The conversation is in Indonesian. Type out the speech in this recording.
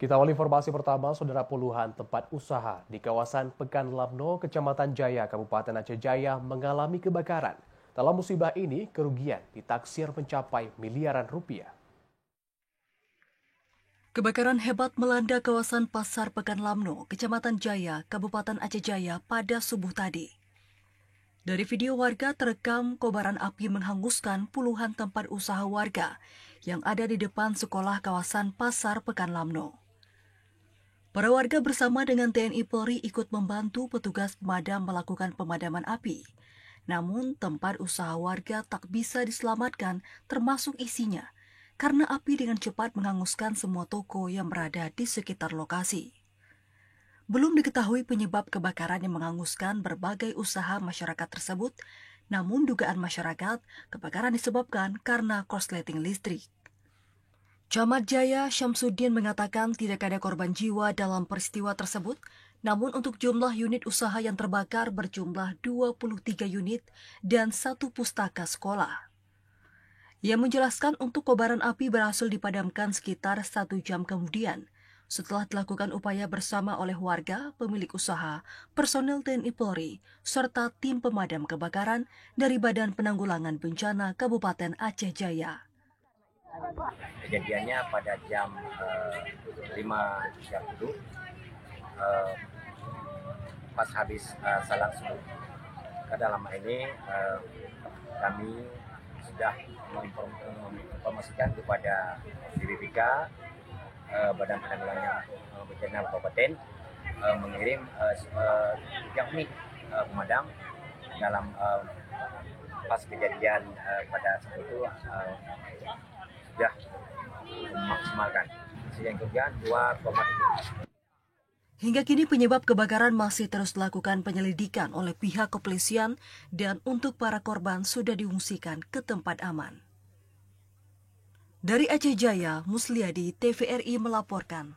Kita awal informasi pertama, saudara puluhan tempat usaha di kawasan Pekanlamno, Kecamatan Jaya, Kabupaten Aceh Jaya mengalami kebakaran. Dalam musibah ini, kerugian ditaksir mencapai miliaran rupiah. Kebakaran hebat melanda kawasan Pasar Pekanlamno, Kecamatan Jaya, Kabupaten Aceh Jaya pada subuh tadi. Dari video warga terekam kobaran api menghanguskan puluhan tempat usaha warga yang ada di depan sekolah kawasan Pasar Pekanlamno. Para warga bersama dengan TNI Polri ikut membantu petugas pemadam melakukan pemadaman api. Namun tempat usaha warga tak bisa diselamatkan termasuk isinya, karena api dengan cepat menghanguskan semua toko yang berada di sekitar lokasi. Belum diketahui penyebab kebakaran yang menghanguskan berbagai usaha masyarakat tersebut, namun dugaan masyarakat kebakaran disebabkan karena korsleting listrik. Camat Jaya Syamsuddin mengatakan tidak ada korban jiwa dalam peristiwa tersebut, namun untuk jumlah unit usaha yang terbakar berjumlah 23 unit dan 1 pustaka sekolah. Ia menjelaskan untuk kobaran api berhasil dipadamkan sekitar 1 jam kemudian, setelah dilakukan upaya bersama oleh warga, pemilik usaha, personel TNI Polri, serta tim pemadam kebakaran dari Badan Penanggulangan Bencana Kabupaten Aceh Jaya. Kejadiannya pada jam 5.30 pas habis salat subuh. Dalam hal ini kami sudah menginformasikan kepada BPBK, Badan Penanggulangan Bencana Kabupaten, mengirim 3 unit pemadam dalam pas kejadian pada saat itu sudah memaksimalkan. Sehingga kerugian 2,7. Hingga kini penyebab kebakaran masih terus dilakukan penyelidikan oleh pihak kepolisian dan untuk para korban sudah diungsikan ke tempat aman. Dari Aceh Jaya, Musliadi, TVRI melaporkan.